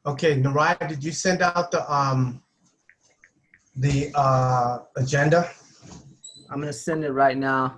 Okay, Naraya, did you send out the agenda? I'm gonna send it right now.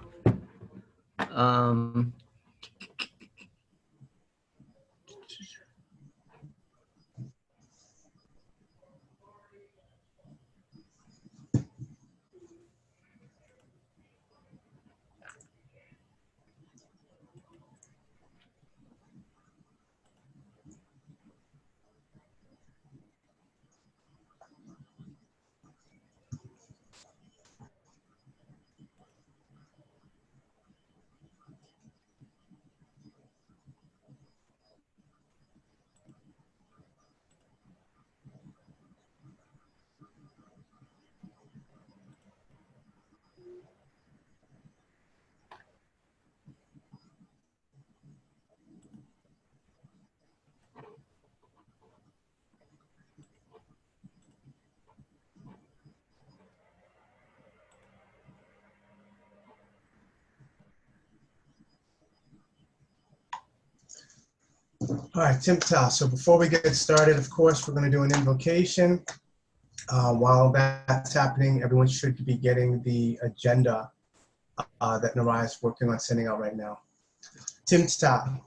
All right, Temt-Ta. So before we get started, of course, we're going to do an invocation. While that's happening, everyone should be getting the agenda that Naraya is working on sending out right now. Temt-Ta,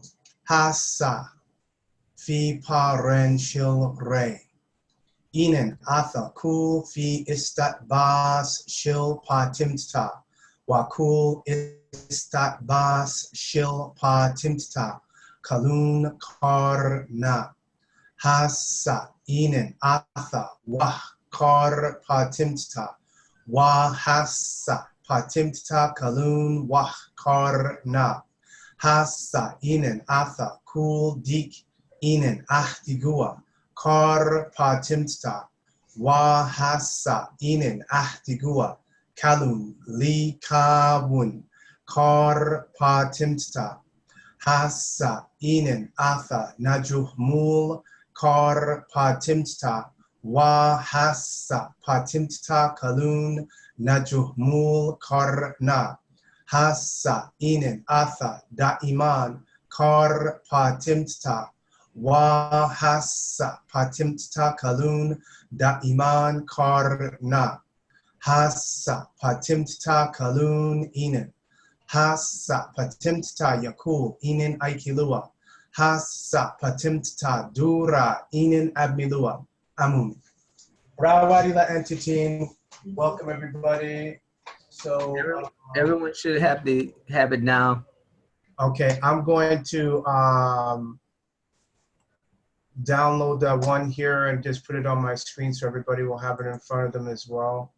Hasa, Fi Paren Shil Re, Inen Atha, Kull Fi Istat Bas Shil Pa Temt-Ta, Wa Kull Istat Bas Shil Pa Temt-Ta, Kalun Karna, Hasa, Inen Atha, Wah Kar Pa Temt-Ta, Wa Hasa Pa Temt-Ta, Kalun Wah Karna, Hasa, Inen Atha, Kull Dik, Inen Ahtigua, Kar Pa Temt-Ta, Wa Hasa, Inen Ahtigua, Kalun Li Kawun, Kar Pa Temt-Ta, Hasa, Inen Atha, Najuh Mul, Kar Pa Temt-Ta, Wa Hasa Pa Temt-Ta, Kalun Najuh Mul Karna, Hasa, Inen Atha, Da'iman, Kar Pa Temt-Ta, Wa Hasa Pa Temt-Ta, Kalun Da'iman Karna, Hasa Pa Temt-Ta, Kalun Inen, Hasa Pa Temt-Ta, Yakul Inen Aikilua, Hasa Pa Temt-Ta, Dura Inen Abmilua, Amun. Rawadila Entity, welcome everybody. So everyone should have it now. Okay, I'm going to download that one here and just put it on my screen so everybody will have it in front of them as well.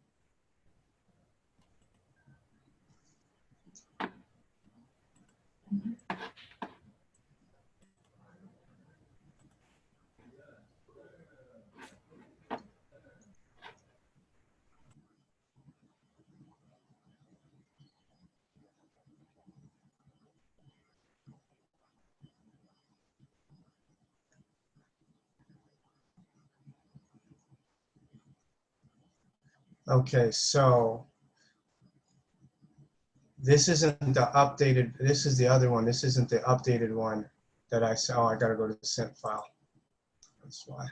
Okay, so this isn't the updated, this is the other one. This isn't the updated one that I saw. Oh, I gotta go to the sent file. That's why.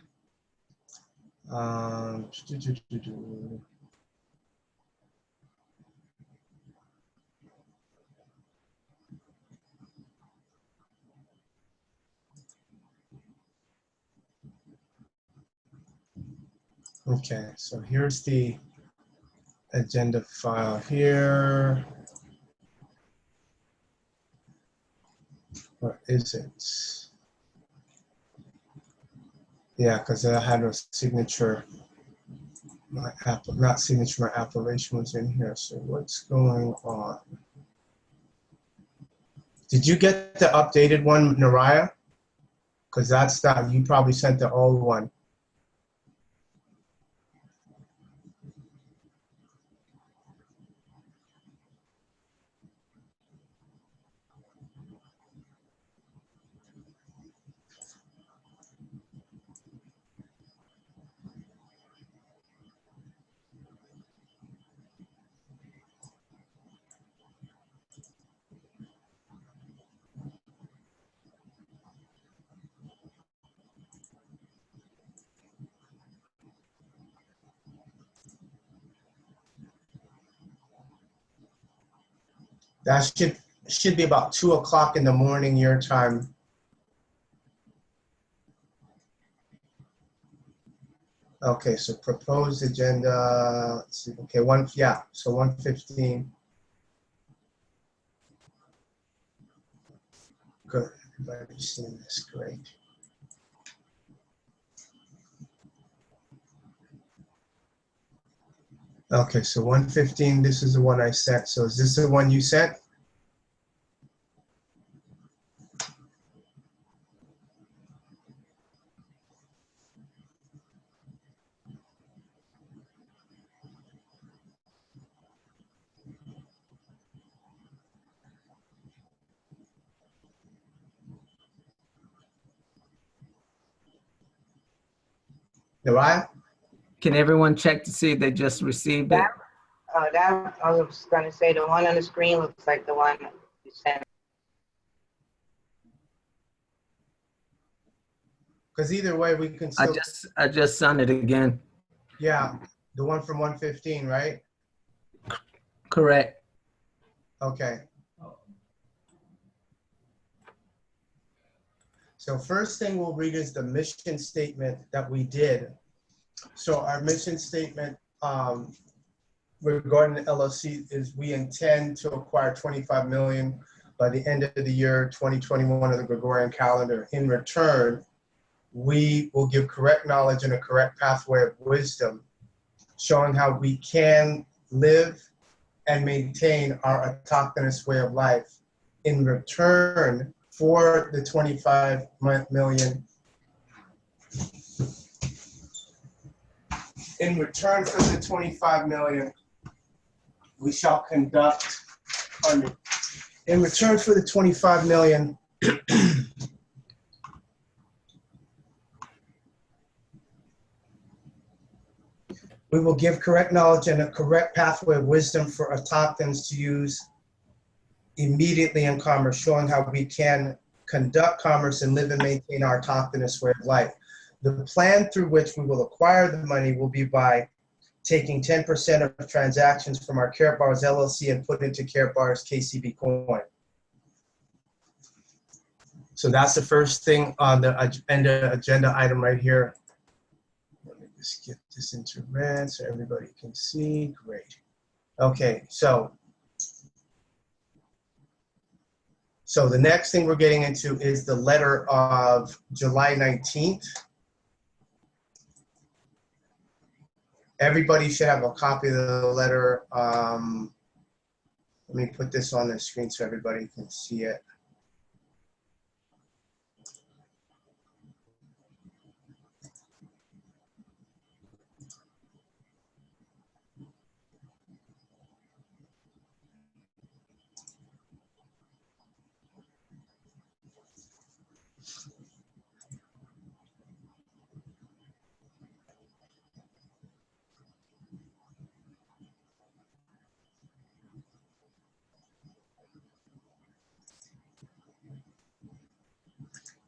Okay, so here's the agenda file here. Or is it? Yeah, because I had a signature. My app, not signature, my application was in here. So what's going on? Did you get the updated one, Naraya? Because that's that, you probably sent the old one. That should be about 2 o'clock in the morning your time. Okay, so proposed agenda, let's see, okay, so 1:15. Good, everybody's seeing this, great. Okay, so 1:15, this is the one I sent. So is this the one you sent? Naraya? Can everyone check to see if they just received it? That I was gonna say the one on the screen looks like the one you sent. Because either way, we can still. I just sent it again. Yeah, the one from 1:15, right? Correct. Okay. So first thing we'll read is the mission statement that we did. So our mission statement regarding the LLC is we intend to acquire 25 million by the end of the year 2021 of the Gregorian calendar. In return, we will give correct knowledge and a correct pathway of wisdom, showing how we can live and maintain our autochthonous way of life. In return for the 25 million, in return for the 25 million, we shall conduct, in return for the 25 million, we will give correct knowledge and a correct pathway of wisdom for autochthons to use immediately in commerce, showing how we can conduct commerce and live and maintain our autochthonous way of life. The plan through which we will acquire the money will be by taking 10% of transactions from our Karatbars LLC and put into Karatbars KCB coin. So that's the first thing on the agenda item right here. Let me just get this into red so everybody can see. Great. Okay, so the next thing we're getting into is the letter of July 19th. Everybody should have a copy of the letter. Let me put this on the screen so everybody can see it.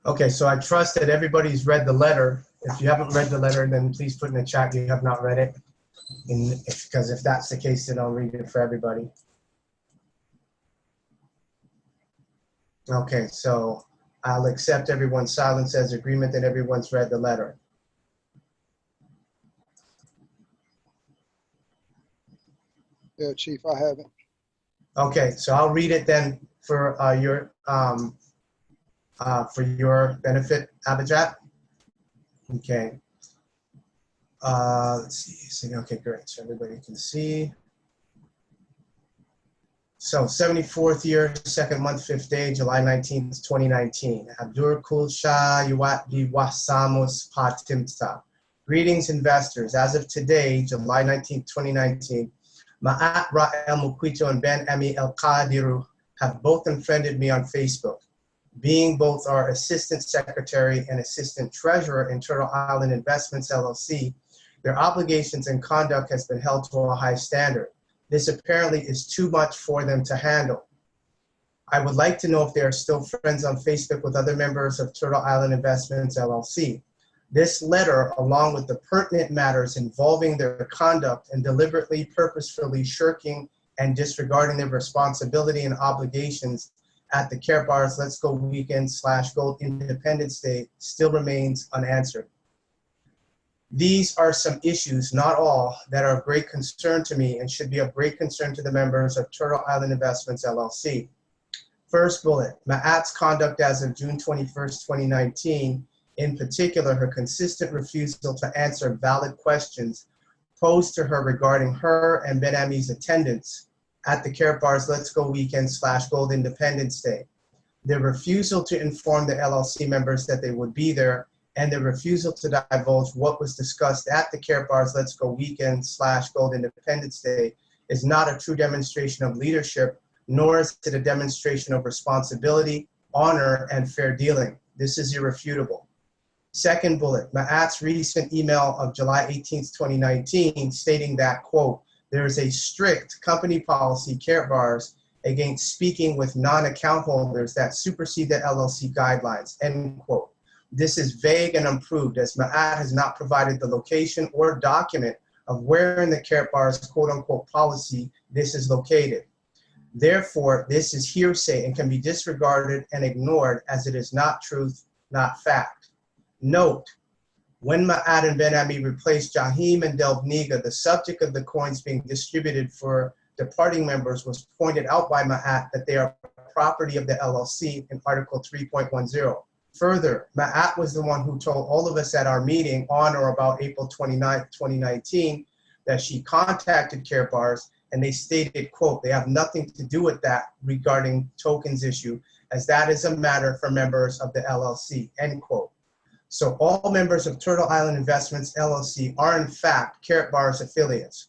Okay, so I trust that everybody's read the letter. If you haven't read the letter, then please put in the chat you have not read it. Because if that's the case, then I'll read it for everybody. Okay, so I'll accept everyone's silence as agreement that everyone's read the letter. Yeah, Chief, I haven't. Okay, so I'll read it then for for your benefit, Abijat. Okay. Let's see. Okay, great. So everybody can see. So 74th year, 2nd month, 5th day, July 19th, 2019. Abdur Kull Shaayuaat Saamus Temt-Ta. Greetings, investors. As of today, July 19th, 2019, Ma'at Ra El Muquitu and Ben Ami El Qadiru have both unfriended me on Facebook. Being both our Assistant Secretary and Assistant Treasurer in Turtle Island Investments LLC, their obligations and conduct has been held to a high standard. This apparently is too much for them to handle. I would like to know if they are still friends on Facebook with other members of Turtle Island Investments LLC. This letter, along with the pertinent matters involving their conduct and deliberately, purposefully shirking and disregarding their responsibility and obligations at the Care Bars Let's Go Weekend / Gold Independence Day, still remains unanswered. These are some issues, not all, that are of great concern to me and should be of great concern to the members of Turtle Island Investments LLC. First bullet, Ma'at's conduct as of June 21st, 2019, in particular, her consistent refusal to answer valid questions posed to her regarding her and Ben Ami's attendance at the Care Bars Let's Go Weekend / Gold Independence Day. Their refusal to inform the LLC members that they would be there, and the refusal to divulge what was discussed at the Care Bars Let's Go Weekend / Gold Independence Day is not a true demonstration of leadership, nor is it a demonstration of responsibility, honor, and fair dealing. This is irrefutable. Second bullet, Ma'at's recent email of July 18th, 2019, stating that, quote, there is a strict company policy, Care Bars, against speaking with non-account holders that supersede the LLC guidelines, end quote. This is vague and unproved, as Ma'at has not provided the location or document of where in the Care Bars quote-unquote policy this is located. Therefore, this is hearsay and can be disregarded and ignored as it is not truth, not fact. Note, when Ma'at and Ben Ami replaced Jahim and Delbniga, the subject of the coins being distributed for departing members was pointed out by Ma'at that they are property of the LLC in Article 3.10. Further, Ma'at was the one who told all of us at our meeting on or about April 29th, 2019, that she contacted Care Bars and they stated, quote, they have nothing to do with that regarding tokens issue, as that is a matter for members of the LLC, end quote. So all members of Turtle Island Investments LLC are in fact Care Bars affiliates.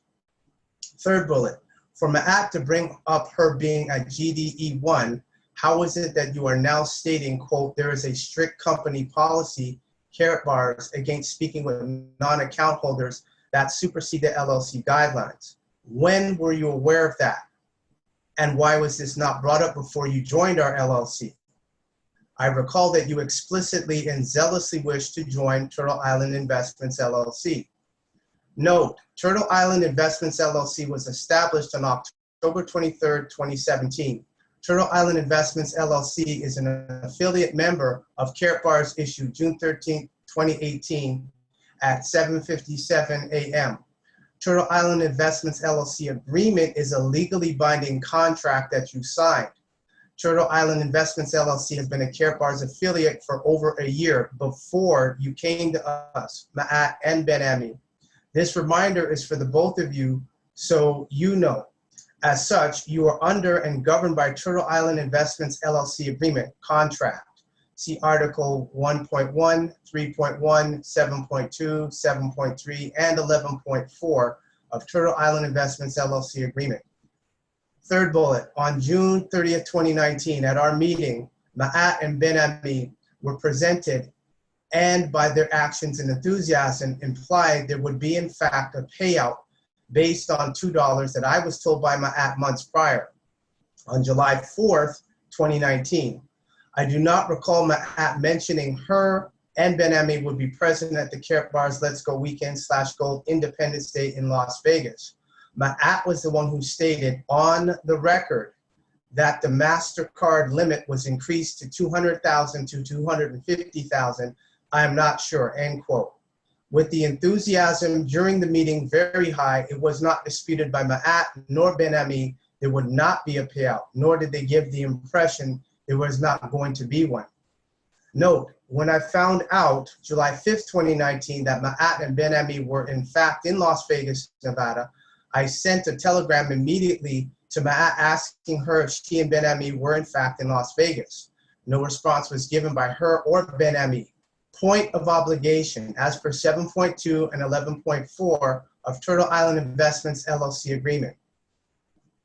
Third bullet, for Ma'at to bring up her being a GDE1, how is it that you are now stating, quote, there is a strict company policy, Care Bars, against speaking with non-account holders that supersede the LLC guidelines? When were you aware of that? And why was this not brought up before you joined our LLC? I recall that you explicitly and zealously wished to join Turtle Island Investments LLC. Note, Turtle Island Investments LLC was established on October 23rd, 2017. Turtle Island Investments LLC is an affiliate member of Care Bars issued June 13, 2018 at 7:57 a.m. Turtle Island Investments LLC agreement is a legally binding contract that you signed. Turtle Island Investments LLC has been a Care Bars affiliate for over a year before you came to us, Ma'at and Ben Ami. This reminder is for the both of you, so you know. As such, you are under and governed by Turtle Island Investments LLC agreement, contract. See Article 1.1, 3.1, 7.2, 7.3, and 11.4 of Turtle Island Investments LLC agreement. Third bullet, on June 30th, 2019, at our meeting, Ma'at and Ben Ami were presented and by their actions and enthusiasm implied there would be in fact a payout based on $2 that I was told by Ma'at months prior. On July 4th, 2019, I do not recall Ma'at mentioning her and Ben Ami would be present at the Care Bars Let's Go Weekend / Gold Independence Day in Las Vegas. Ma'at was the one who stated on the record that the MasterCard limit was increased to 200,000 to 250,000. I am not sure, end quote. With the enthusiasm during the meeting very high, it was not disputed by Ma'at nor Ben Ami there would not be a payout, nor did they give the impression there was not going to be one. Note, when I found out July 5th, 2019, that Ma-Yacht and Ben-Ami were in fact in Las Vegas, Nevada, I sent a telegram immediately to Ma-Yacht asking her if she and Ben-Ami were in fact in Las Vegas. No response was given by her or Ben-Ami. Point of obligation, as per 7.2 and 11.4 of Turtle Island Investments LLC agreement.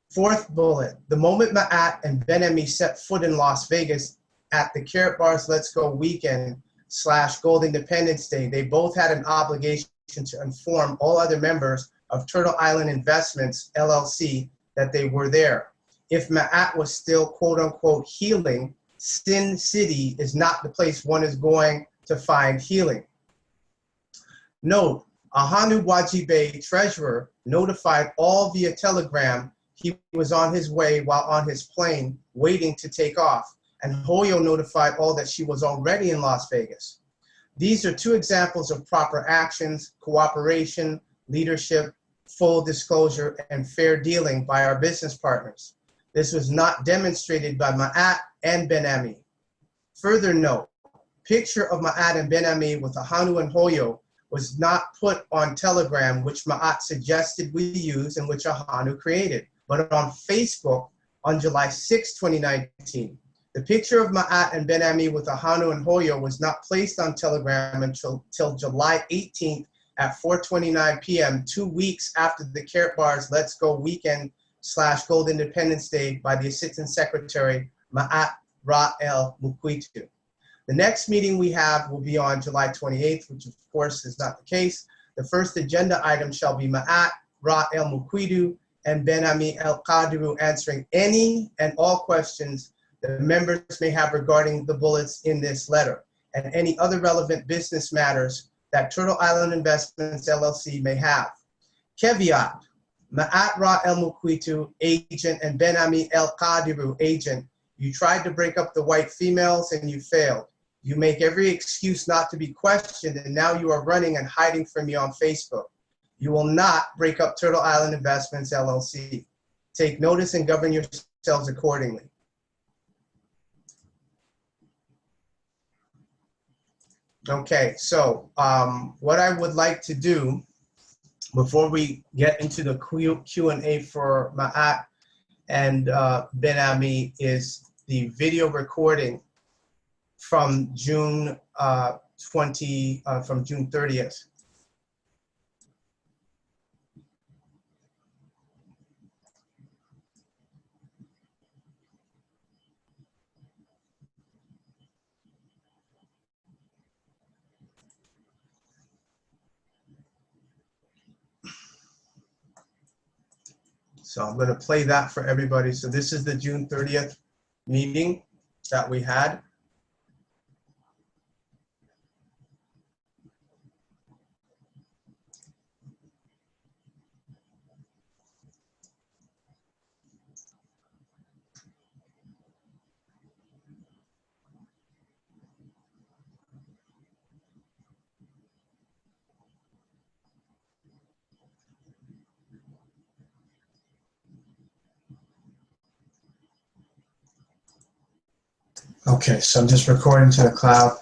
Fourth bullet, the moment Ma-Yacht and Ben-Ami set foot in Las Vegas at the Carrot Bar's Let's Go weekend / Gold Independence Day, they both had an obligation to inform all other members of Turtle Island Investments LLC that they were there. If Ma-Yatt was still quote unquote healing, Sin City is not the place one is going to find healing. Note, Ahanu Wajibe, treasurer, notified all via telegram he was on his way while on his plane waiting to take off, and Hoyo notified all that she was already in Las Vegas. These are two examples of proper actions, cooperation, leadership, full disclosure, and fair dealing by our business partners. This was not demonstrated by Ma-Yatt and Ben-Ami. Further note, picture of Ma-Yatt and Ben-Ami with Ahanu and Hoyo was not put on Telegram, which Ma-Yatt suggested we use and which Ahanu created, but on Facebook on July 6, 2019. The picture of Ma-Yatt and Ben-Ami with Ahanu and Hoyo was not placed on Telegram until July 18th at 4:29 p.m., 2 weeks after the Carrot Bar's Let's Go weekend / Gold Independence Day by the Assistant Secretary, Ma-Yatt Ra El Muquitu. The next meeting we have will be on July 28th, which of course is not the case. The first agenda item shall be Ma-Yatt Ra El Muquitu and Ben-Ami El Qadiru answering any and all questions the members may have regarding the bullets in this letter, and any other relevant business matters that Turtle Island Investments LLC may have. Caveat, Ma-Yatt Ra El Muquitu, agent, and Ben-Ami El Qadiru, agent, you tried to break up the white females and you failed. You make every excuse not to be questioned, and now you are running and hiding from me on Facebook. You will not break up Turtle Island Investments LLC. Take notice and govern yourselves accordingly. Okay, so what I would like to do before we get into the Q&A for Ma-Yatt and Ben-Ami is the video recording from June 30th. So I'm going to play that for everybody. So this is the June 30th meeting that we had. Okay, so I'm just recording to the cloud.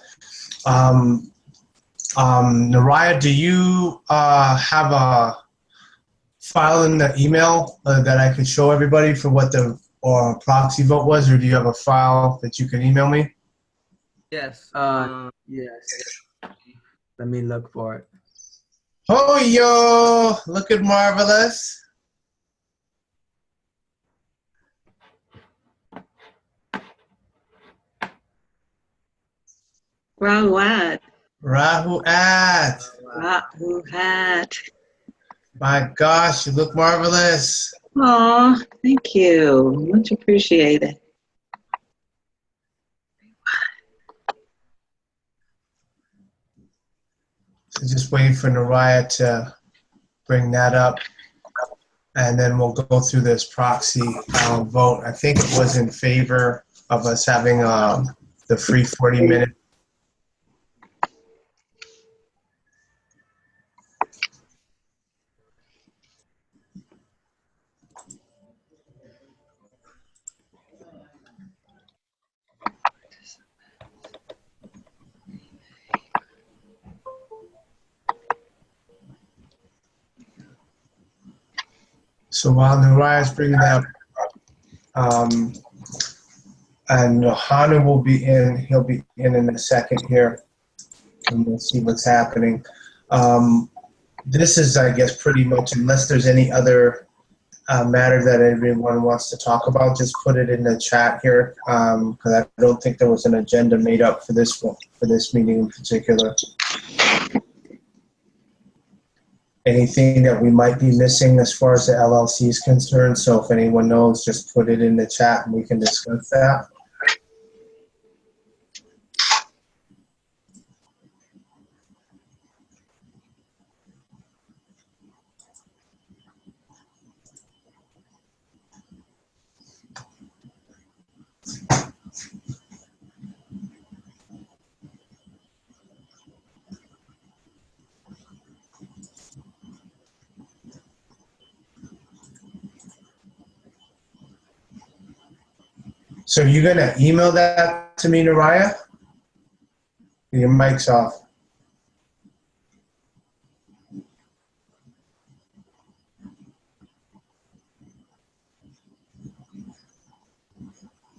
Naraya, do you have a file in the email that I could show everybody for what the proxy vote was, or do you have a file that you can email me? Yes. Yes. Let me look for it. Oh, yo, look at marvelous. Shaayuaat. Shaayuaat. Shaayuaat. My gosh, you look marvelous. Oh, thank you. Much appreciated. So just waiting for Naraya to bring that up. And then we'll go through this proxy vote. I think it was in favor of us having the free 40-minute. So while Naraya's bringing that up, and Hanu will be in, he'll be in a second here, and we'll see what's happening. This is, I guess, pretty much, unless there's any other matter that everyone wants to talk about, just put it in the chat here, because I don't think there was an agenda made up for this one, for this meeting in particular. Anything that we might be missing as far as the LLC is concerned. So if anyone knows, just put it in the chat and we can discuss that. So you're gonna email that to me, Naraya? Your mic's off.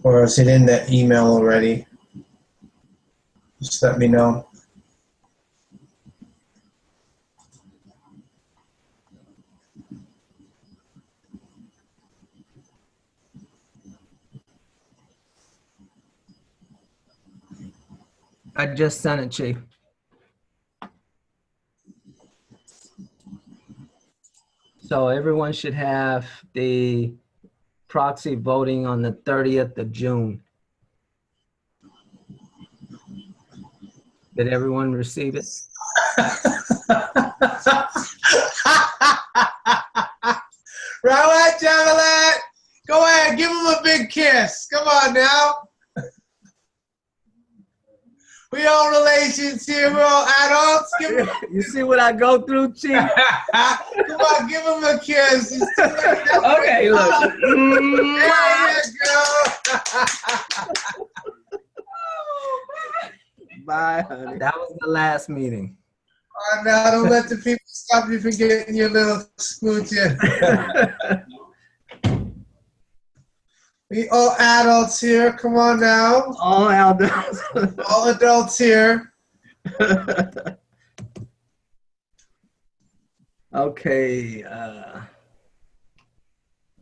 Or is it in the email already? Just let me know. I just sent it, Chief. So everyone should have the proxy voting on the 30th of June. Did everyone receive it? Rawat Javalat, go ahead, give him a big kiss. Come on now. We all relations here, we're all adults. Give him You see what I go through, Chief? Come on, give him a kiss. Okay, look. There you go. Bye, honey. That was the last meeting. Oh, now don't let the people stop you from getting your little smooch in. We all adults here. Come on now. All adults. All adults here. Okay.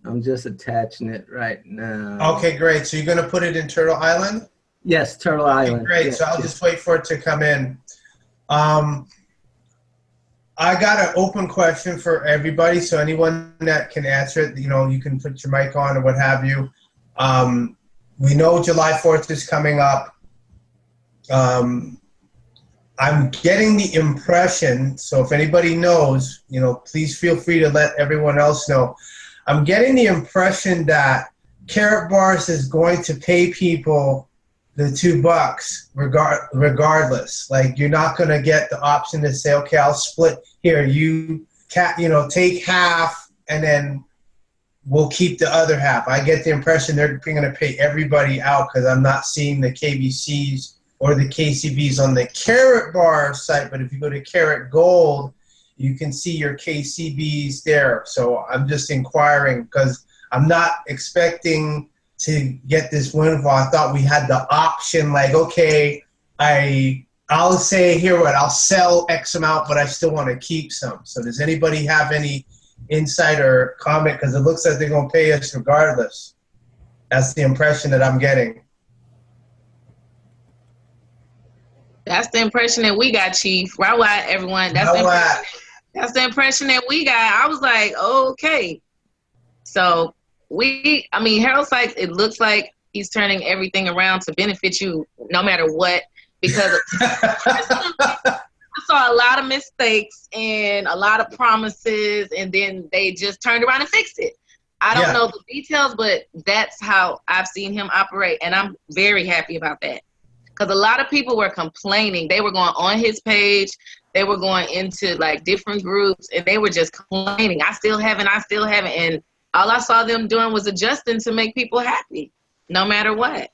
I'm just attaching it right now. Okay, great. So you're going to put it in Turtle Island? Yes, Turtle Island. Great. Yes, So I'll yes. just wait for it to come in. I got an open question for everybody. So anyone that can answer it, you know, you can put your mic on or what have you. We know July 4th is coming up. I'm getting the impression, so if anybody knows, you know, please feel free to let everyone else know. I'm getting the impression that Carrot Bars is going to pay people the $2 regardless. Like, you're not going to get the option to say, okay, I'll split here. You know, take half and then we'll keep the other half. I get the impression they're going to pay everybody out because I'm not seeing the KBCs or the KCBs on the Carrot Bar site. But if you go to Carrot Gold, you can see your KCBs there. So I'm just inquiring because I'm not expecting to get this windfall. I thought we had the option, like, okay, I'll say here what, I'll sell X amount, but I still want to keep some. So does anybody have any insight or comment? Because it looks like they're going to pay us regardless. That's the impression that I'm getting. That's the impression that we got, Chief. Right, everyone. That's the impression that we got. I was like, okay. So I mean, Harold Sykes, it looks like he's turning everything around to benefit you no matter what, because I saw a lot of mistakes and a lot of promises, and then they just turned around and fixed it. I don't know the details, but that's how I've seen him operate, and I'm very happy about that. Because a lot of people were complaining. They were going on his page. They were going into, like, different groups, and they were just complaining. I still haven't. And all I saw them doing was adjusting to make people happy, no matter what.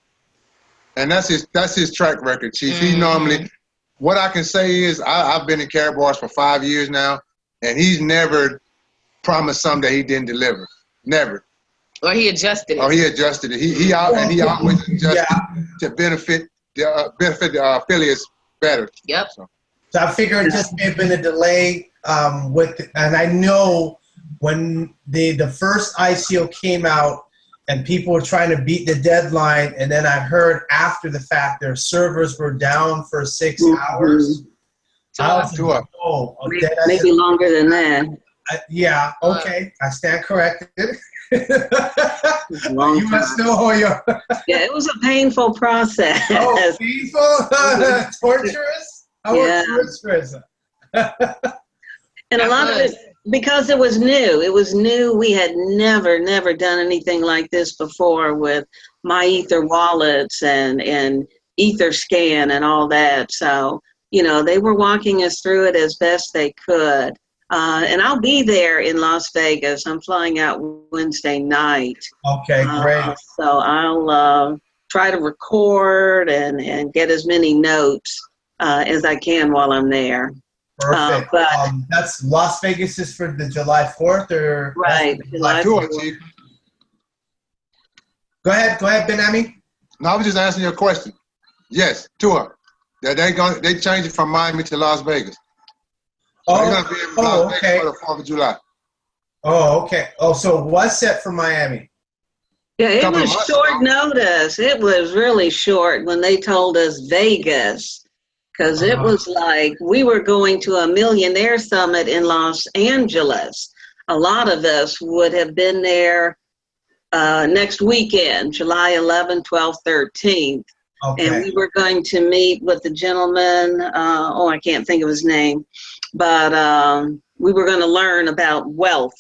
And that's his track record, Chief. He normally, what I can say is, I've been in Carrot Bars for 5 years now, and he's never promised something that he didn't deliver. Never. Or he adjusted it. Oh, he adjusted it. He always adjusted to benefit the affiliates better. Yep. So I figure it just may have been a delay and I know when the first ICO came out and people were trying to beat the deadline, and then I heard after the fact their servers were down for 6 hours. I was like, oh, Maybe longer than that. yeah, okay, I stand corrected. Long You must know Yeah, it was a painful process. Oh, painful, torturous. Yeah. Torturous. And a lot of it, because it was new. It was new. We had never done anything like this before with MyEther wallets and EtherScan and all that. So, you know, they were walking us through it as best they could. And I'll be there in Las Vegas. I'm flying out Wednesday night. Okay, great. So I'll try to record and get as many notes as I can while I'm there. Perfect. But that's Las Vegas is for the July 4th, or right. July 4th. Go ahead, Ben-Ami. No, I was just asking you a question. Yes, tour. They changed it from Miami to Las Vegas. So they're gonna be in Las Vegas for the 4th of July. Oh, okay. Oh, so it was set for Miami. Yeah, it was short notice. It was really short when they told us Vegas, because it was like we were going to a millionaire summit in Los Angeles. A lot of us would have been there next weekend, July 11th, 12th, 13th. Okay. And we were going to meet with the gentleman, I can't think of his name, but we were going to learn about wealth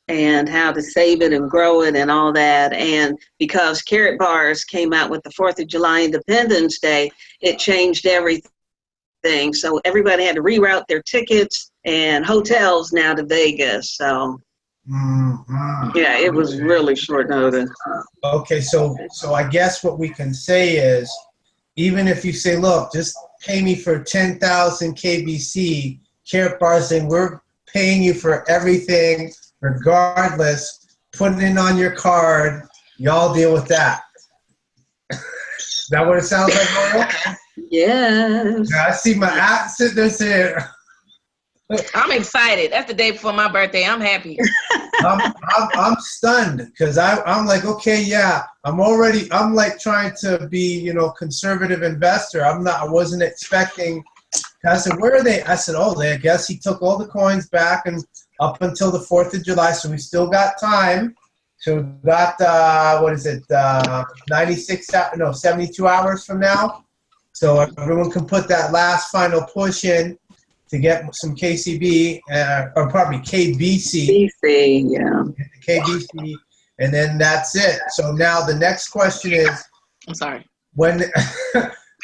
and how to save it and grow it and all that. And because Carrot Bars came out with the 4th of July Independence Day, it changed everything. So everybody had to reroute their tickets and hotels now to Vegas. So yeah, it was really short notice. Okay, so I guess what we can say is, even if you say, look, just pay me for 10,000 KBC, Carrot Bar saying we're paying you for everything regardless, put it in on your card, y'all deal with that. Is that what it sounds like, Royal? Yes. Yeah, I see my app sitting there saying, I'm excited. That's the day before my birthday. I'm happy. I'm stunned because I'm like, okay, yeah, I'm like trying to be, conservative investor. I wasn't expecting. I said, where are they? I said, I guess he took all the coins back and up until the 4th of July. So we still got time. So we got, 72 hours from now. So everyone can put that last final push in to get some KCB, KBC. BC, yeah. KBC, and then that's it. So now the next question is, I'm sorry.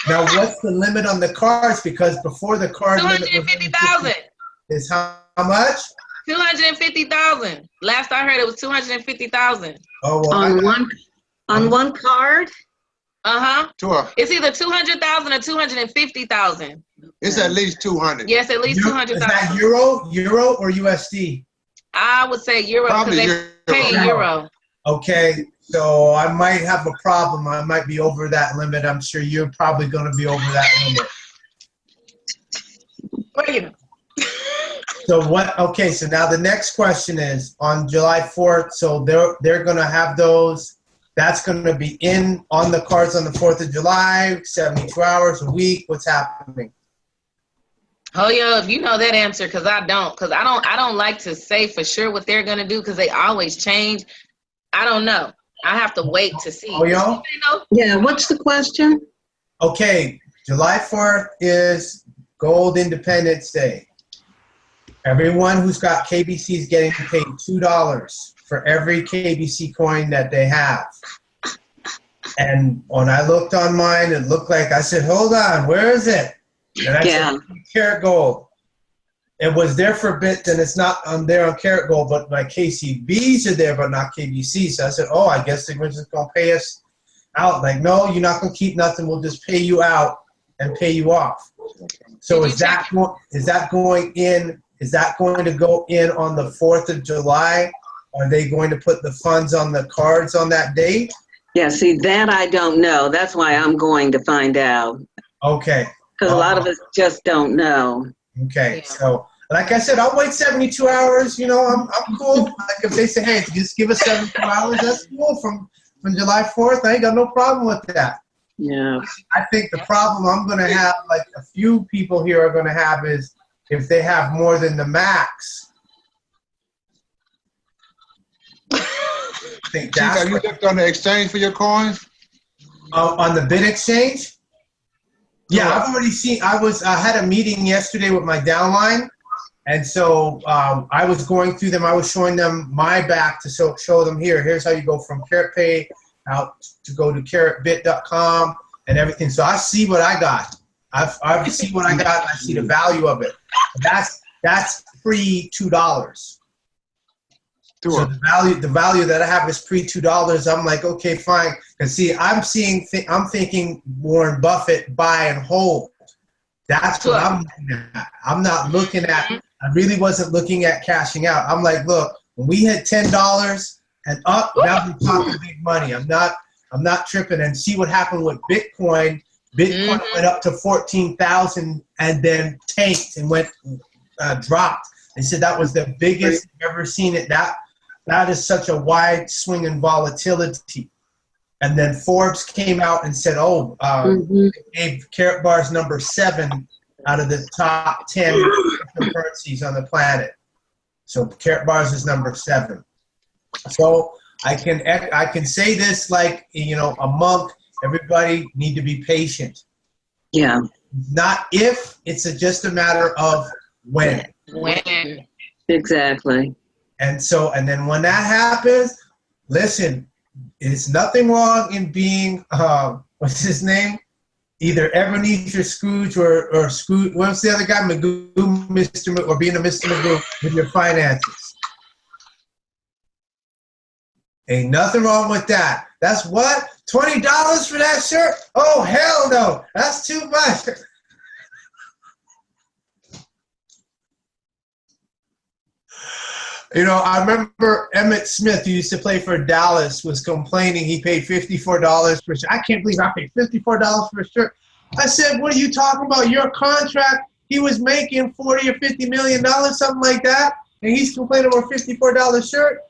Now what's the limit on the cards? Because before the card limit was 250,000. Is how much? 250,000. Last I heard, it was 250,000. Oh, well, on one card. Tour. It's either 200,000 or 250,000. It's at least 200. Yes, at least 200,000. Is that euro or USD? I would say euro because they pay euro. Okay, so I might have a problem. I might be over that limit. I'm sure you're probably going to be over that limit. What do you know? So what? Okay, so now the next question is on July 4th. So they're going to have those. That's going to be on the cards on the 4th of July. 72 hours a week. What's happening? Oh yeah, if you know that answer, because I don't. Because I don't like to say for sure what they're going to do because they always change. I don't know. I have to wait to see. Oh, yeah? Yeah, what's the question? Okay, July 4th is Gold Independence Day. Everyone who's got KBC is getting paid $2 for every KBC coin that they have. And when I looked on mine, it looked like, I said, hold on, where is it? And I said, Carat Gold. It was there for a bit, then it's not on there on Carat Gold, but my KCBs are there, but not KBC. So I said, I guess they're just going to pay us out. Like, no, you're not going to keep nothing. We'll just pay you out and pay you off. So is that going to go in on the 4th of July Are they going to put the funds on the cards on that date? Yeah, see, that I don't know. That's why I'm going to find out. Okay. Because a lot of us just don't know. Okay, Yeah. so like I said, I'll wait 72 hours. You know, I'm cool. Like if they say, hey, just give us 72 hours, that's cool. From July 4th, I ain't got no problem with that. Yeah. I think the problem I'm going to have, like a few people here are going to have, is if they have more than the max. I think Chief, that's have you looked on the exchange for your coins? on the bid exchange. Yeah, I've already seen. I had a meeting yesterday with my downline, and so I was going through them. I was showing them my back to show them here's how you go from Carrot Pay out to go to carrotbit.com and everything. So I see what I got. I see what I got, and I see the value of it. That's pre $2. So the value that I have is pre $2. I'm like, okay, fine. And see, I'm thinking Warren Buffett buy and hold. That's what I'm looking at. I'm not looking at. I really wasn't looking at cashing out. I'm like, look, when we hit $10 and up, now we're talking big money. I'm not tripping. And see what happened with Bitcoin. Bitcoin went up to 14,000 and then tanked and went dropped. They said that was the biggest I've ever seen it. That is such a wide swing in volatility. And then Forbes came out and said, gave Carrot Bars number 7 out of the top 10 cryptocurrencies on the planet. So Carrot Bars is number 7. So I can say this like, you know, a monk. Everybody need to be patient. Yeah. Not if, it's just a matter of when. When. Exactly. And then when that happens, listen, it's nothing wrong in being, what's his name? Either Ebenezer Scrooge or Scrooge, what's the other guy? Magoo, or being a Mr. Magoo with your finances. Ain't nothing wrong with that. That's what? $20 for that shirt? Oh, hell no. That's too much. You know, I remember Emmitt Smith, who used to play for Dallas, was complaining he paid $54 for a shirt. I can't believe I paid $54 for a shirt. I said, what are you talking about? Your contract, he was making $40 or $50 million, something like that, and he's complaining about a $54 shirt.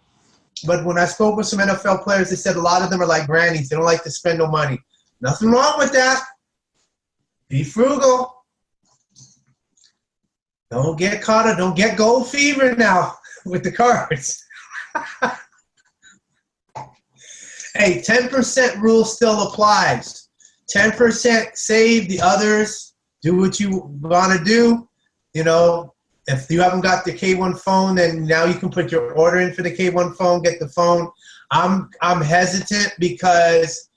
But when I spoke with some NFL players, they said a lot of them are like grannies. They don't like to spend no money. Nothing wrong with that. Be frugal. Don't get caught up. Don't get gold fever now with the cards. Hey, 10% rule still applies. 10% save, the others do what you want to do. You know, if you haven't got the K1 phone, then now you can put your order in for the K1 phone, get the phone. I'm hesitant because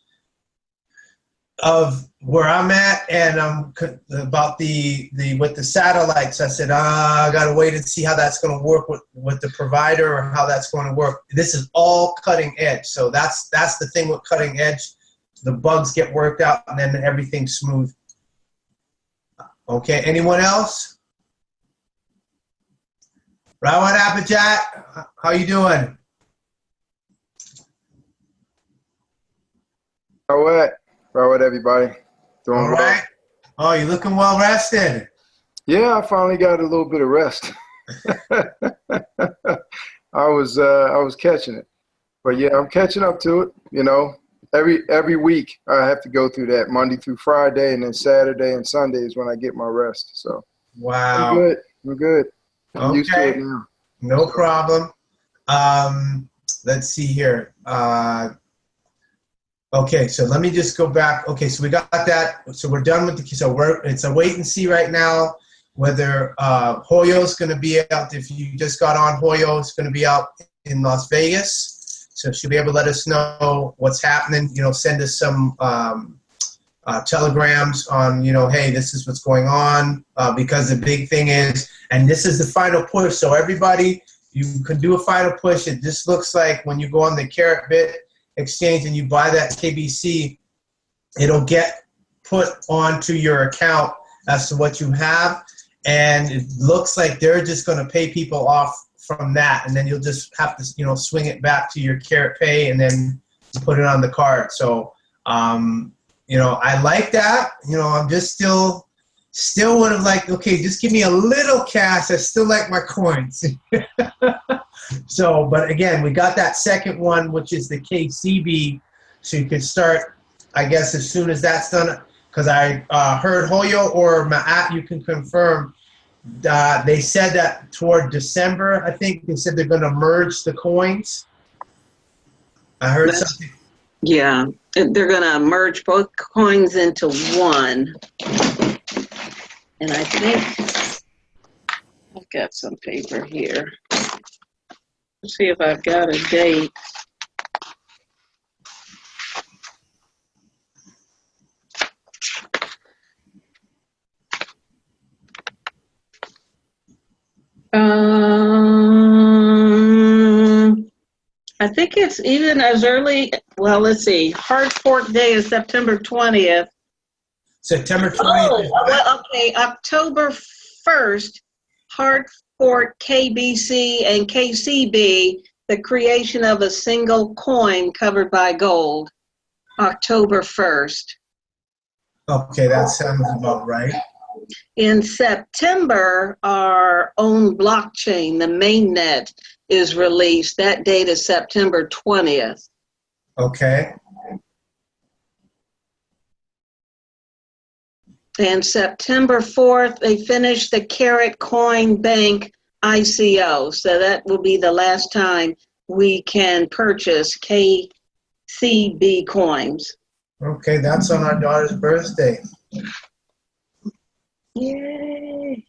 of where I'm at, and I'm about with the satellites. I said, I got to wait and see how that's going to work with the provider, or how that's going to work. This is all cutting edge. So that's the thing with cutting edge. The bugs get worked out, and then everything's smooth. Okay, anyone else? Rawat Apajat, how you doing? Rawat, everybody. Doing all right. Well. Oh, you're looking well rested. Yeah, I finally got a little bit of rest. I was catching it, but yeah, I'm catching up to it. You know, every week I have to go through that Monday through Friday, and then Saturday and Sunday is when I get my rest. So wow, I'm good. I'm used to it now. No problem. Let's see here. Okay, so let me just go back. Okay, so we got that. So we're done with it's a wait and see right now whether Hoyo's going to be out. If you just got on, Hoyo is going to be out in Las Vegas. So she'll be able to let us know what's happening. You know, send us some telegrams on, you know, hey, this is what's going on, because the big thing is, and this is the final push. So everybody, you can do a final push. It just looks like when you go on the Carrot Bit exchange and you buy that KBC, it'll get put onto your account as to what you have. And it looks like they're just going to pay people off from that, and then you'll just have to, you know, swing it back to your Carrot Pay and then put it on the card. So, you know, I like that. You know, I'm just still would have liked, okay, just give me a little cash. I still like my coins. So, but again, we got that second one, which is the KCB. So you could start, I guess, as soon as that's done. Because I heard Hoyo or Ma'at, you can confirm, they said that toward December, I think, they said they're going to merge the coins. I heard something. Yeah, they're going to merge both coins into one. And I think I've got some paper here. Let's see if I've got a date. I think it's even as early, well, let's see, Hard Fork Day is September 20th. September 20th. Oh, well, okay, October 1st, Hard Fork KBC and KCB, the creation of a single coin covered by gold, October 1st. Okay, that sounds about right. In September, our own blockchain, the mainnet, is released. That date is September 20th. Okay. And September 4th, they finished the Carrot Coin Bank ICO. So that will be the last time we can purchase KCB coins. Okay, that's on our daughter's birthday. Yay.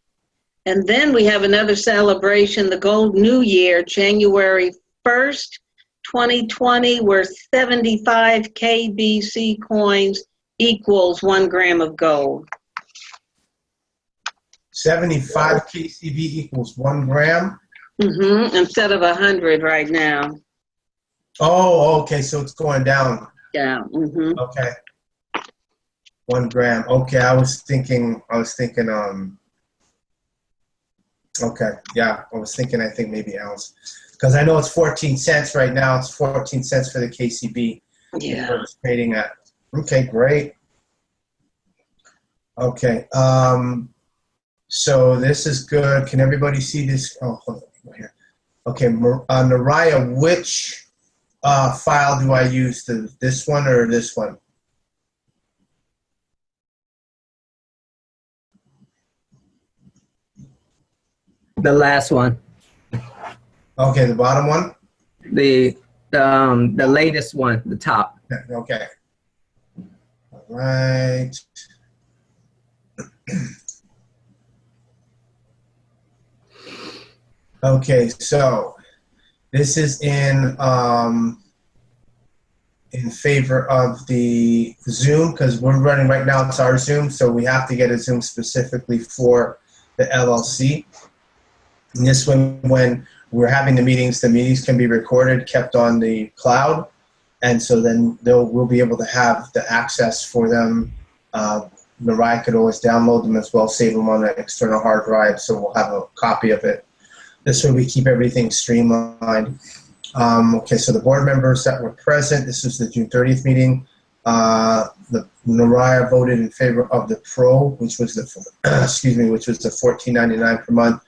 And then we have another celebration, the Gold New Year, January 1st, 2020, where 75 KBC coins equals 1 gram of gold. 75 KCB equals 1 gram? Mm-hmm. Instead of 100 right now. Oh, okay, so it's going down. Yeah. Mm-hmm. Okay. 1 gram. Okay, I was thinking, okay, yeah, I think maybe ounce. Because I know it's 14 cents right now. It's 14 cents for the KCB. Yeah. It's trading at. Okay, great. Okay, so this is good. Can everybody see this? Oh, hold on here. Okay, Naraya, which file do I use? This one or this one? The last one. Okay, the bottom one? The latest one, the top. Okay. All right. Okay, so this is in favor of the Zoom, because we're running right now, it's our Zoom, so we have to get a Zoom specifically for the LLC. And this way, when we're having the meetings can be recorded, kept on the cloud, and so then we'll be able to have the access for them. Naraya could always download them as well, save them on an external hard drive, so we'll have a copy of it. This way we keep everything streamlined. Okay, so the board members that were present, this is the June 30th meeting. Naraya voted in favor of the PRO, which was the which was the $14.99 per month.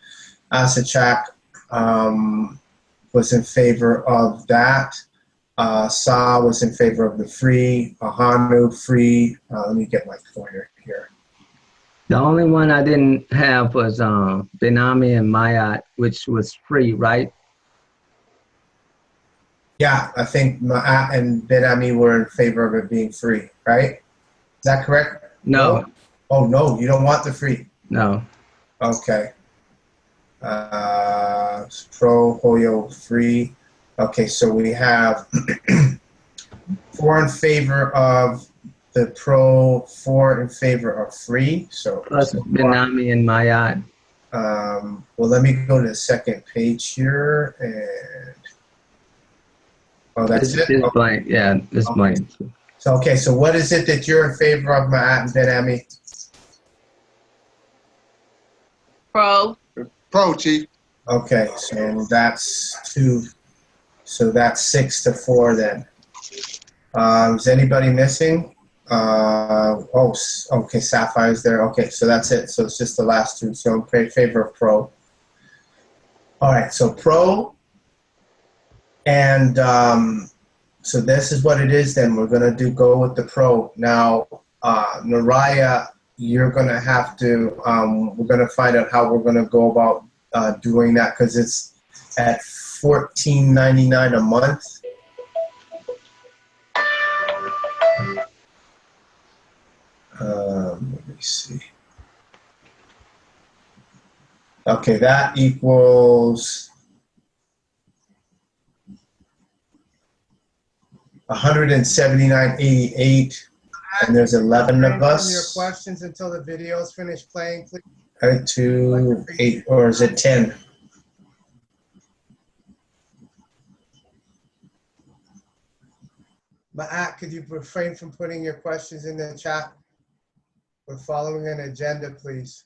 Auset was in favor of that. Sa was in favor of the free. Ahanu free. Let me get my pointer here. The only one I didn't have was Benami and My-Yacht, which was free, right? Yeah, I think Ma'at and Benami were in favor of it being free, right? Is that correct? No. Oh, no, you don't want the free? No. Okay. Pro, Hoyo, free. Okay, so we have 4 in favor of the Pro, 4 in favor of free. So plus Benami and My-Yacht. Well, let me go to the second page here and. Oh, that's it? It's blank. Yeah, it's blank. So, okay, so what is it that you're in favor of, Ma'at and Benami? Pro. Pro, Chief. Okay, so that's 2. So that's 6-4 then. Is anybody missing? Okay, Sapphire's there. Okay, so that's it. So it's just the last 2. So in favor of pro. All right, so pro. And so this is what it is then. We're going to go with the pro. Now, Naraya, you're going to have to, we're going to find out how we're going to go about doing that because it's at $14.99 a month. Let me see. Okay, that equals $179.88, and there's 11 of us. Your questions until the video is finished playing, please. 2, 8, or is it 10? Ma'at, could you refrain from putting your questions in the chat? We're following an agenda, please.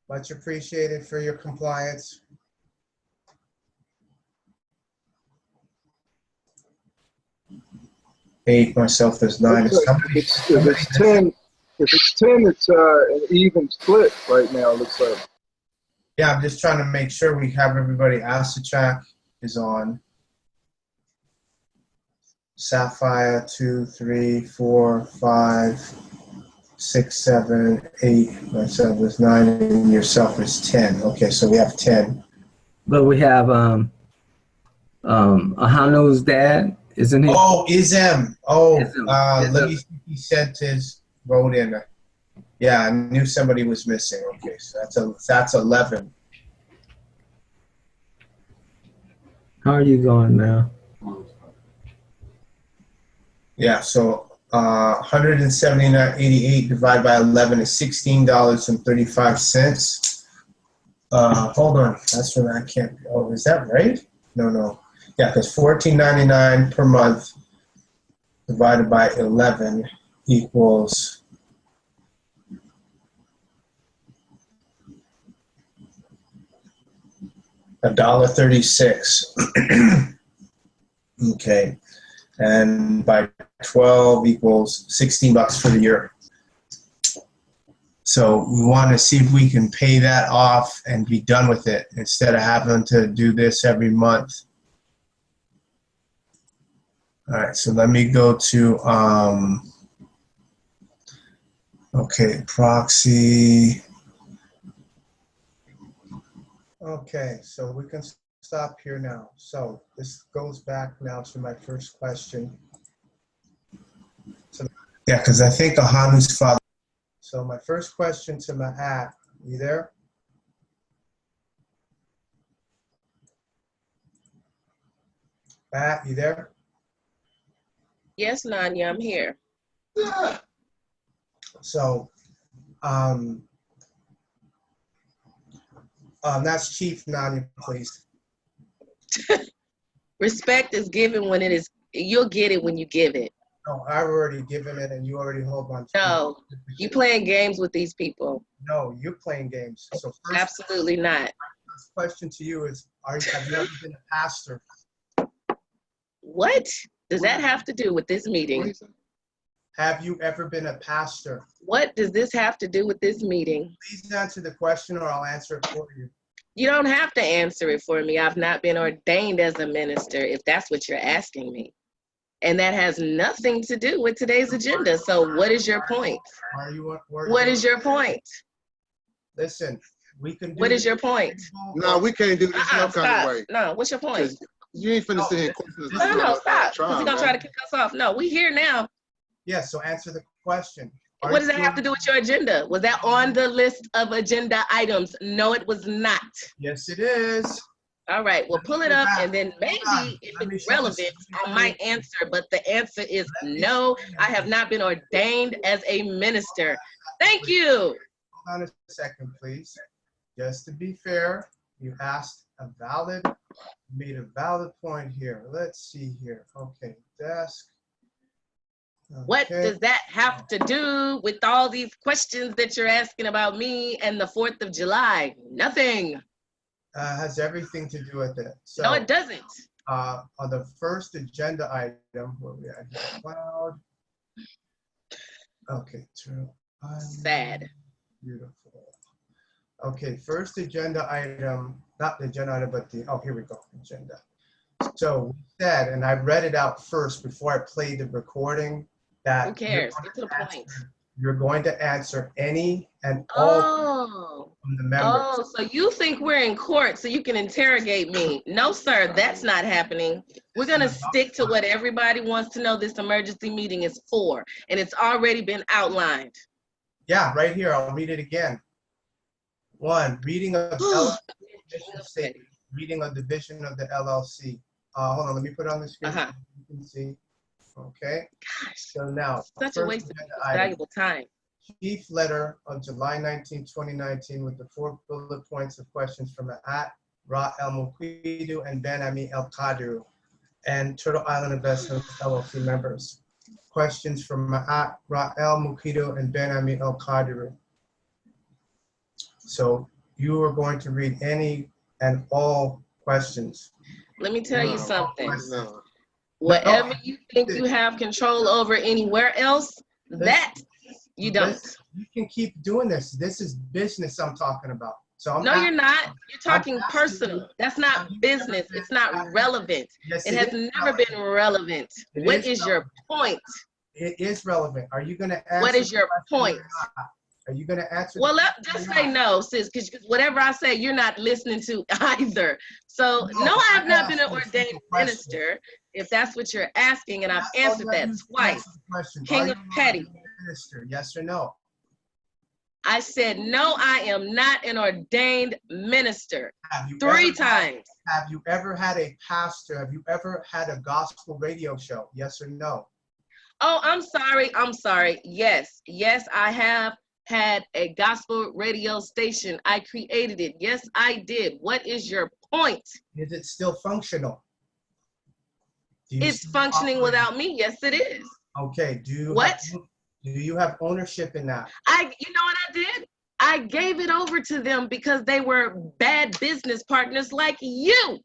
Much appreciated for your compliance. Eight, myself is 9. If it's 10, it's an even split right now, it looks like. Yeah, I'm just trying to make sure we have everybody. Auset is on. Sapphire 2, 3, 4, 5, 6, 7, 8. Myself is 9, and yourself is 10. Okay, so we have 10. But we have Ahanu's dad, isn't he? Oh, Ism. Oh, Ism. Let me see if he sent his vote in. Yeah, I knew somebody was missing. Okay, so that's 11. How are you going now? Yeah, so 179.88 divided by 11 is $16.35. Hold on, that's when I can't. Oh, is that right? No. Yeah, because $14.99 per month divided by 11 equals $1.36. Okay. And by 12 equals $16 for the year. So we want to see if we can pay that off and be done with it instead of having to do this every month. All right, so let me go to, okay, proxy. Okay, so we can stop here now. So this goes back now to my first question. So, yeah, because I think Ahanu's father. So my first question to Ma'at, you there? Ma'at, you there? Yes, Nanya, I'm here. So that's Chief Nanya, please. Respect is given when it is, you'll get it when you give it. No, I've already given it and you already hold on to it. No, you playing games with these people. No, you're playing games. So first, absolutely not. My first question to you is, have you ever been a pastor? What does that have to do with this meeting? Have you ever been a pastor? What does this have to do with this meeting? Please answer the question or I'll answer it for you. You don't have to answer it for me. I've not been ordained as a minister, if that's what you're asking me. And that has nothing to do with today's agenda. So what is your point? What is your point? Listen, we can do. What is your point? No, we can't do this no kind of way. No, what's your point? You ain't finna sit here and question. No, stop. Because he's gonna try to kick us off. No, we here now. Yes, so answer the question. What does that have to do with your agenda? Was that on the list of agenda items? No, it was not. Yes, it is. All right, well, pull it up, and then maybe if it's relevant, I might answer, but the answer is no, I have not been ordained as a minister. Thank you. Hold on a second, please. Just to be fair, you asked made a valid point here. Let's see here. Okay, desk. Okay. What does that have to do with all these questions that you're asking about me and the 4th of July? Nothing. Has everything to do with it. So, No, it doesn't. On the first agenda item, where we at here, cloud. Okay, true. Sad. Beautiful. Okay, first agenda item, not the agenda item, but the, oh, here we go, agenda. So we said, and I read it out first before I played the recording, that Who cares? Get to the point. you're going to answer any and all from the members. Oh, so you think we're in court so you can interrogate me? No, sir, that's not happening. We're going to stick to what everybody wants to know this emergency meeting is for, and it's already been outlined. Yeah, right here. I'll read it again. 1, reading of LLC statement, reading of division of the LLC. Hold on, let me put it on the screen so you can see. Okay. Gosh, so now, such a waste of valuable time. Chief letter of July 19, 2019, with the 4 bullet points of questions from Ra El Muquitu and Ben Ami El Qadru and Turtle Island Investments LLC members. Questions from Ra El Muquitu and Ben Ami El Qadru. So you are going to read any and all questions. Let me tell you something. Whatever you think you have control over anywhere else, that you don't. You can keep doing this. This is business I'm talking about. So no, you're not. You're talking personal. That's not business. It's not relevant. Yes, it has never been relevant. What is your point? It is relevant. Are you going to answer? What is your point? Are you going to answer? Well, just say no, sis, because whatever I say, you're not listening to either. So, no, I have not been an ordained minister, if that's what you're asking, and I've answered that twice. King of Petty. Minister, yes or no? I said, no, I am not an ordained minister. 3 times. Have you ever had a pastor? Have you ever had a gospel radio show? Yes or no? Oh, I'm sorry. I'm sorry. Yes. Yes, I have had a gospel radio station. I created it. Yes, I did. What is your point? Is it still functional? It's functioning without me. Yes, it is. Okay. Do you have ownership in that? You know what I did? I gave it over to them because they were bad business partners like you.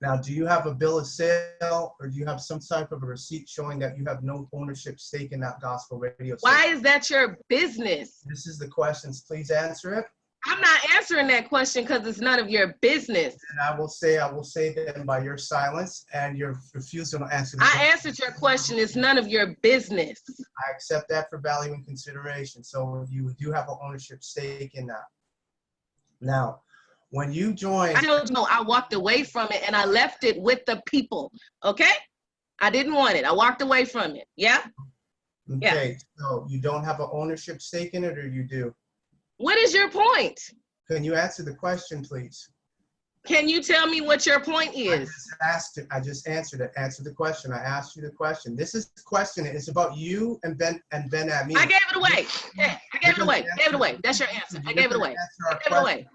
Now, do you have a bill of sale or do you have some type of a receipt showing that you have no ownership stake in that gospel radio station? Why is that your business? This is the questions. Please answer it. I'm not answering that question because it's none of your business. And I will say them by your silence and your refusal to answer. I answered your question. It's none of your business. I accept that for value and consideration. So you do have an ownership stake in that. Now, when you joined, I don't know. I walked away from it and I left it with the people. Okay? I didn't want it. I walked away from it. Yeah? Okay. Yeah. So you don't have an ownership stake in it, or you do? What is your point? Can you answer the question, please? Can you tell me what your point is? I just answered it. Answer the question. I asked you the question. This is the question. It's about you and Ben Ami. I gave it away. Yeah, I gave it away. Gave it away. That's your answer. I gave it away. I gave it away.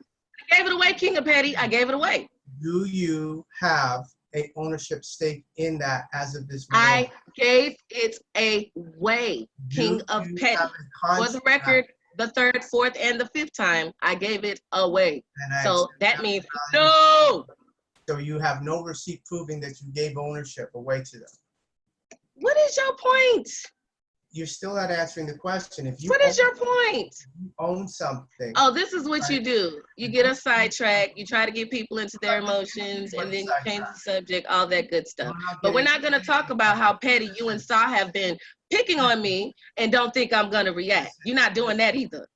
I gave it away, King of Petty. I gave it away. Do you have a ownership stake in that as of this moment? I gave it away, King of Petty. For the record, the 3rd, 4th, and the 5th time, I gave it away. So that means no. So you have no receipt proving that you gave ownership away to them. What is your point? You're still not answering the question. What is your point? You own something. Oh, this is what you do. You get a sidetrack. You try to get people into their emotions, and then you change the subject, all that good stuff. But we're not going to talk about how petty you and Saw have been picking on me and don't think I'm going to react. You're not doing that either.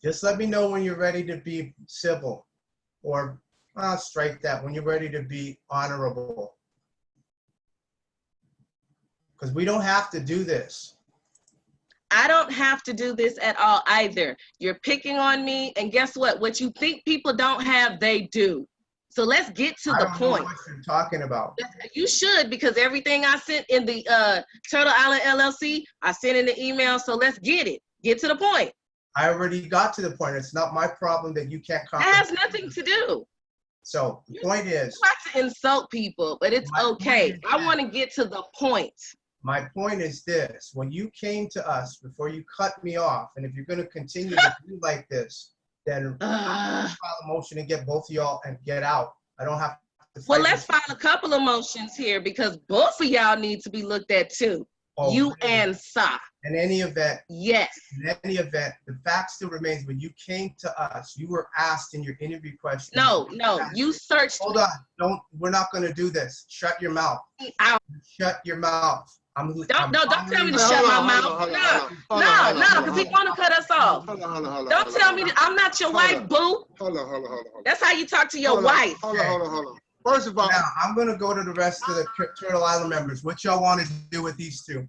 Just let me know when you're ready to be civil, or strike that, when you're ready to be honorable. Because we don't have to do this. I don't have to do this at all either. You're picking on me, and guess what? What you think people don't have, they do. So let's get to the point. Know what you're talking about. You should, because everything I sent in the Turtle Island LLC, I sent in the email. So let's get it. Get to the point. I already got to the point. It's not my problem that you can't comprehend. It has nothing to do. So the point is, you like to insult people, but it's okay. I want to get to the point. My point is this: when you came to us before you cut me off, and if you're going to continue to do like this, then I'll file a motion and get both of y'all and get out. I don't have to fight. Well, let's file a couple of motions here because both of y'all need to be looked at too. Oh, you really? and Sa. In any event, yes. In any event, the fact still remains: when you came to us, you were asked in your interview question. No, you searched. Hold on, we're not going to do this. Shut your mouth. Shut your mouth. Don't tell me to shut my mouth. No, because he want to cut us off. Don't tell me I'm not your wife, boo. Hold on. That's how you talk to your wife. Hold on. First of all, now I'm going to go to the rest of the Turtle Island members. What y'all want to do with these two?